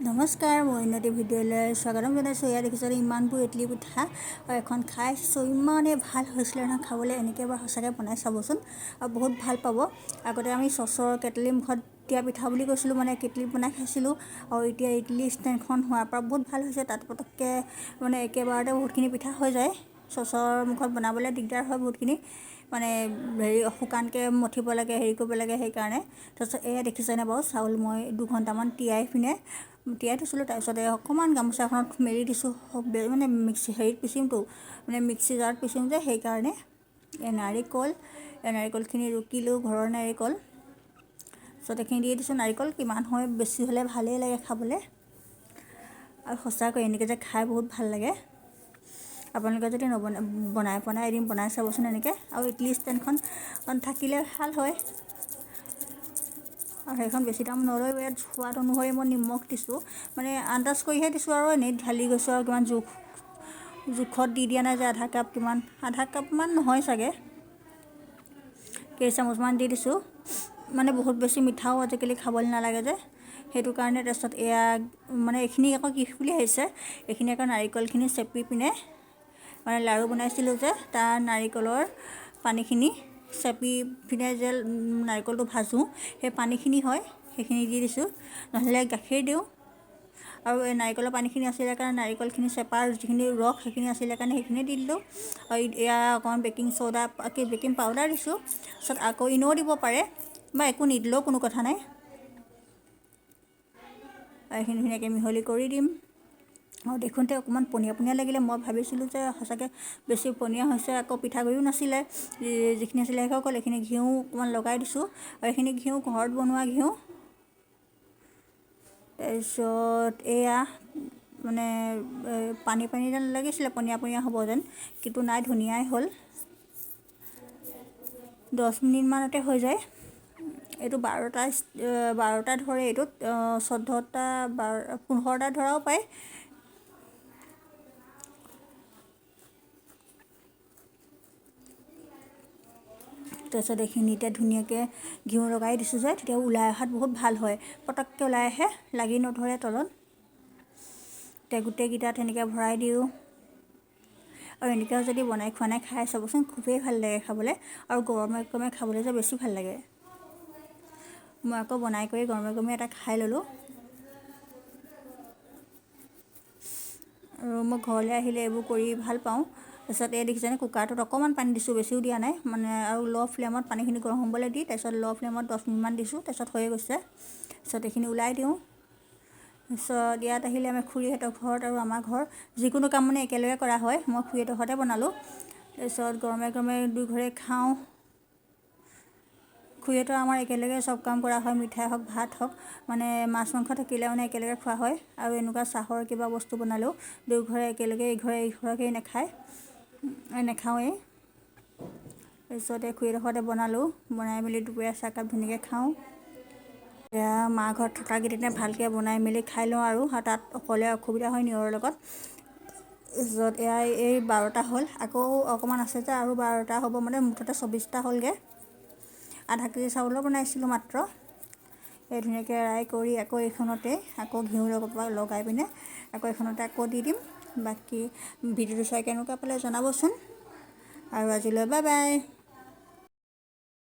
নমস্কাৰ, মই উন্নতি ভিডিঅ'লৈ স্বাগতম জনাইছোঁ। এয়া দেখিছোঁ ইমানবোৰ ইডলি পিঠা আৰু এখন খাইছোঁ, ইমানেই ভাল হৈছিলে নহয় খাবলৈ। এনেকৈ এবাৰ সঁচাকৈ বনাই চাবচোন আৰু বহুত ভাল পাব। আগতে আমি চচৰ কেটলি মুখত দিয়া পিঠা বুলি কৈছিলোঁ, মানে কেটলি বনাই খাইছিলোঁ। আৰু এতিয়া ইডলি ষ্টেণ্ডখন হোৱাৰ পৰা বহুত ভাল হৈছে। তাত পটককৈ মানে একেবাৰতে বহুতখিনি পিঠা হৈ যায়। চচৰ মুখত বনাবলৈ দিগদাৰ হয় বহুতখিনি, মানে শুকানকৈ মঠিব লাগে, কৰিব লাগে সেইকাৰণে। তাৰপিছত এয়া দেখিছেনে বাৰু, চাউল মই 2 ঘণ্টামান তিয়াই থৈছিলোঁ। তাৰপিছতে অকণমান গামোচা এখনত মেলি দিছোঁ, মানে হেৰিত পিচিমতো, মানে মিক্সি জাৰত পিচিম যে সেইকাৰণে। নাৰিকলখিনি ৰুকিলোঁ, ঘৰৰ নাৰিকল। তাৰপিছত এইখিনি দি দিছোঁ। নাৰিকল কিমান হয়, বেছি হ'লে ভালেই লাগে খাবলৈ। আৰু সঁচাকৈ এনেকৈ যে খাই বহুত ভাল লাগে। আপোনালোকে যদি বনাই এদিন বনাই চাবচোন এনেকৈ। আৰু ইডলি ষ্টেণ্ডখন থাকিলে ভাল হয়। আৰু সেইখন বেছি দাম নলয়। ইয়াত সোৱাদ অনুসৰি মই নিমখ দিছোঁ, মানে আন্দাজ কৰিহে দিছোঁ আৰু এনেই ঢালি গৈছোঁ আৰু কিমান জোখত দি দিয়া নাই যে আধা কাপমান নহয় চাগে, কেইচামুচমান দি দিছোঁ। মানে বহুত বেছি মিঠাও আজিকালি খাবলৈ নালাগে যে সেইটো কাৰণে। তাৰপিছত এয়া মানে এইখিনি আকৌ কি বুলি আহিছে, এইখিনি আকৌ নাৰিকলখিনি চেপি পিনে, মানে লাড়ু বনাইছিলোঁ যে তাৰ নাৰিকলৰ পানীখিনি চেপি পিনে যে নাৰিকলটো ভাজোঁ, সেই পানীখিনি হয়, সেইখিনি দি দিছোঁ। নহ'লে গাখীৰ দিওঁ। আৰু এই নাৰিকলৰ পানীখিনি আছিলে কাৰণে, নাৰিকলখিনি চেপাৰ যিখিনি ৰস সেইখিনি আছিলে কাৰণে সেইখিনি দি দিলোঁ। আৰু এয়া অকণমান বেকিং পাউডাৰ দিছোঁ। তাৰপিছত আকৌ ইন'ও দিব পাৰে বা একো নিদিলেও কোনো কথা নাই। এইখিনি ধুনীয়াকৈ মিহলি কৰি দিম। আৰু দেখোঁতে অকণমান পনীয়া লাগিলে। মই ভাবিছিলোঁ যে সঁচাকৈ বেছি পনীয়া হৈছে। আকৌ পিঠাগুড়িও নাছিলে, যিখিনি আছিলে শেষ হৈ গ'ল। এইখিনি ঘিউ অকণমান লগাই দিছোঁ। আৰু এইখিনি ঘিউ ঘৰত বনোৱা ঘিউ। তাৰপিছত এয়া মানে পানী যেন লাগিছিলে, পনীয়া হ'ব যেন, কিন্তু নাই, ধুনীয়াই হ'ল। 10 মিনিটমানতে হৈ যায়। এইটো 12টা ধৰে, এইটোত 14টা 15টা ধৰাও পায়। তাৰপিছত এইখিনিতে ধুনীয়াকৈ ঘিউ লগাই দিছোঁ যে, তেতিয়া ওলাই অহাত বহুত ভাল হয়। পটককৈ ওলাই আহে, লাগি নধৰে তলত। এতিয়া গোটেইকেইটাত এনেকৈ ভৰাই দিওঁ। আৰু এনেকৈও যদি বনাই খোৱা নাই, খাই চাবচোন, খুবেই ভাল লাগে খাবলৈ। আৰু গৰমে গৰমে খাবলৈ যে বেছি ভাল লাগে। মই আকৌ বনাই কৰি গৰমে এটা খাই ল'লোঁ। আৰু মই ঘৰলৈ আহিলে এইবোৰ কৰি ভাল পাওঁ। তাৰপিছত এই দেখিছেনে, কুকাৰটোত অকণমান পানী দিছোঁ, বেছিও দিয়া নাই মানে। আৰু ল' ফ্লেমত পানীখিনি গৰম হ'বলৈ দি, তাৰপিছত ল' ফ্লেমত 10 মিনিটমান দিছোঁ। তাৰপিছত হৈয়ে গৈছে। তাৰপিছত এইখিনি ওলাই দিওঁ। তাৰপিছত ইয়াত আহিলে আমি খুৰীহঁতৰ ঘৰত আৰু আমাৰ ঘৰ, যিকোনো কাম মানে একেলগে কৰা হয়। মই খুৰীহঁতৰ ঘৰতে বনালোঁ। তাৰপিছত গৰমে দুইঘৰে খাওঁ। খুৰীহঁতৰ আমাৰ একেলগে চব কাম কৰা হয়, মিঠাই হওক, ভাত হওক, মানে মাছ মাংস থাকিলে মানে একেলগে খোৱা হয়। আৰু এনেকুৱা চাহৰ কিবা বস্তু বনালেও দুয়োঘৰে একেলগে, ইঘৰকে নাখাওঁৱেই। তাৰপিছতে খুৰীহঁতৰ ঘৰতে বনাই মেলি দুপৰীয়া চাহকাপ ধুনীয়াকৈ খাওঁ। এয়া মা ঘৰত থকাকেইদিনে ভালকৈ বনাই মেলি খাই লওঁ। আৰু তাত অকলে অসুবিধা হয় নিয়ৰৰ লগত। তাৰপিছত এয়া এই 12টা হ'ল, আকৌ অকণমান আছে যে, আৰু 12টা হ'ব, মানে মুঠতে 24টা হ'লগৈ। আধা কেজি চাউলৰ বনাইছিলোঁ মাত্ৰ। এই ধুনীয়াকৈ এৰাই কৰি আকৌ এইখনতে আকৌ ঘিউ লগাই পিনে আকৌ এইখনতে আকৌ দি দিম। বাকী ভিডিঅ'টো চাই কেনেকুৱা পালে জনাবচোন। আৰু আজিলৈ বাই বাই।